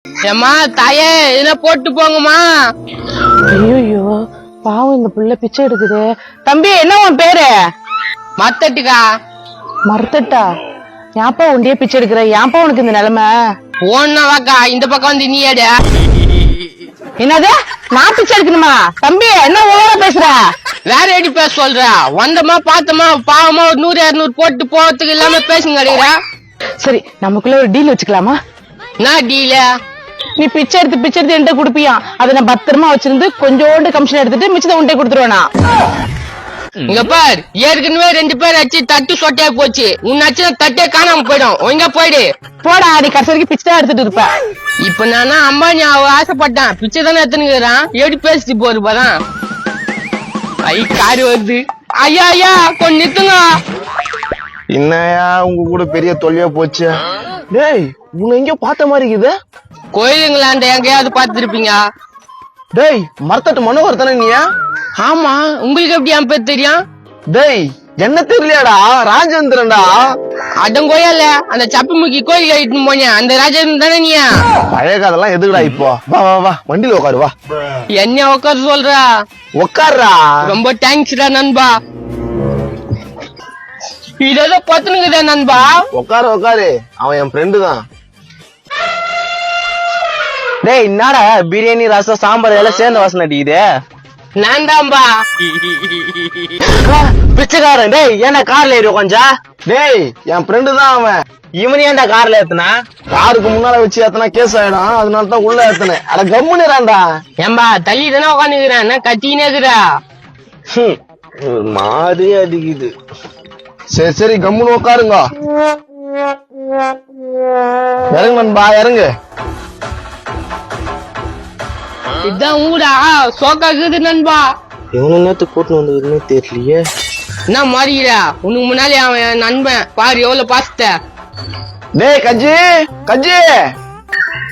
ஏமா தாயே என்ன போட்டு போங்கம்மா. ஐயோ பாவம் இந்த புள்ள பிச்சை எடுக்குது. தம்பி என்ன உன் பேரு? மத்தட்டுக்கா. மறுத்தட்டா? ஏன்ப்பா உண்டியே பிச்சை எடுக்கிற? ஏன்ப்பா உனக்கு இந்த நிலைமை? ஓன்னாவாக்கா இந்த பக்கம் வந்து நீ ஏடு. என்னது நான் பிச்சை எடுக்கணுமா? தம்பி என்ன ஓவரா பேசுற? வேற எப்படி பேச சொல்ற? வந்தமா பார்த்தமா பாவமா ஒரு 100-200 போட்டு போறதுக்கு இல்லாம பேசுங்க கிடைக்கிறா. சரி நமக்குள்ள ஒரு டீல் வச்சுக்கலாமா? நான் டீல நீ பிச்சை எடுத்து என்கிட்ட கொடுப்பியா? அதை நான் பத்திரமா வச்சிருந்து கொஞ்சோண்டு கமிஷன் எடுத்துட்டு மிச்சத்தை உன்கிட்ட கொடுத்துருவேனா? இங்க பார், ஏற்கனவே 2 பேர் அச்சு தட்டு சொட்டையா போச்சு. உன்னாச்சு தட்டே காணாம போயிடும். ஒழுங்கா போயிடு. போடா, நீ கடைசி வரைக்கும் பிச்சை தான் எடுத்துட்டு இருப்ப. இப்ப நானா அம்பானி ஆசைப்பட்டேன், பிச்சை தானே எடுத்துனுக்குறான். எப்படி பேசிட்டு போரு பாதான். ஐ காரு வருது. ஐயா ஐயா கொஞ்சம் நிறுத்துங்க. என்னையா உங்க கூட பெரிய தொல்லையா போச்சு? டேய் உன்னை எங்கயோ பார்த்த மாதிரி இருக்குது. கோயிலுங்களாண்ட எங்கேயாவது பார்த்துருப்பீங்க. டேய் மரத்தட்டு மனோகர் தானே நீயா? ஆமா, உங்களுக்கு எப்படி என் பேர் தெரியும்? டேய் என்ன தெரியலையாடா, ராஜேந்திரன்டா. அடங்கோயால அந்த சப்பி முக்கி கோயில் கட்டிட்டு போனேன் அந்த ராஜேந்திரன் தானே நீயா? பழைய கதெல்லாம் எதுக்குடா இப்போ? வா வா வா வண்டியில உட்காரு வா. என்ன உட்கார சொல்றா? உட்காருடா. ரொம்ப தேங்க்ஸ்டா நண்பா. இதோ பத்துனுக்குதா நண்பா. உட்காரு உட்காரு, அவன் என் ஃப்ரெண்டு தான். டேய் என்னடா பிரியாணி ரசம் சாம்பார் எல்லாம் சேர்ந்த வாசனை அடிக்குது. நான் தான்பா பிச்சைக்காரன். டேய் ஏன்னா கார்ல ஏறி உட்காந்தா? டேய் என் ஃப்ரெண்டு தான் அவன். இவன் ஏன்டா கார்ல ஏத்துனா? காருக்கு முன்னால வச்சு ஏத்தனா கேஸ் ஆயிடும், அதனால தான் உள்ள ஏத்துனேன். அட கம்முனுறான்டா. ஏம்பா தள்ளி தானே உட்காந்துக்கிறேன், கத்தினே இருக்கிறா. மாறி அடிக்குது. சரி சரி கம்முன்னு உட்காருங்க. இறங்கு நண்பா இறங்கு. இதான் ஊடா சோக்காக்குது நண்பா. எவ்வளவு நேரத்துக்கு கூட்டு வந்ததுன்னு தெரியலையே. என்ன மாறிக்கிறா? உனக்கு முன்னாலே அவன் என் நண்பன் பாரு எவ்வளவு பாசத்த. டேய் கஜ்ஜி கஜ்ஜி.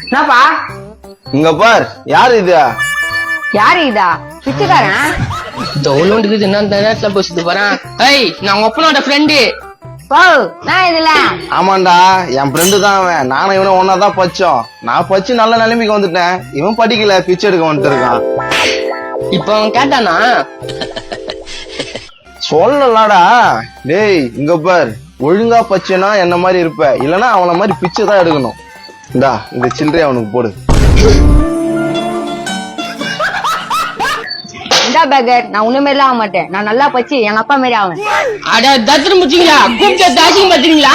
என்னப்பா? இங்க பார், யாரு இது? யாரு இதா? பிச்சைக்காரன். தோலுண்டுக்குது என்ன நேரத்துல பேசிட்டு போறேன். ஏய் நான் ஒப்பனோட ஃப்ரெண்டு. ஆமாண்டா என் ஃப்ரெண்டு தான் அவன். நானும் இவனும் ஒன்னாதான் படிச்சோம். நான் படிச்சு நல்ல நிலைமைக்கு வந்துட்டேன். இவன் படிக்கல, பிச்சை எடுக்க வந்துட்டு இருக்கான். இப்ப அவன் கேட்டானா? சொல்லலாடா. டேய் இங்க பார், ஒழுங்கா பச்சைனா என்ன மாதிரி இருப்ப, இல்லன்னா அவன மாதிரி பிச்சை தான் எடுக்கணும். இந்தா இந்த சில்லறை அவனுக்கு போடு. இந்தா பேகர், நான் உன்ன மாதிரி ஆக மாட்டேன். நான் நல்லா பச்சு எங்க அப்பா மாதிரி ஆவேன். அட தத்திரம் முச்சிங்களா, கூப்பிட்டு தாசிங்க பாத்தீங்களா?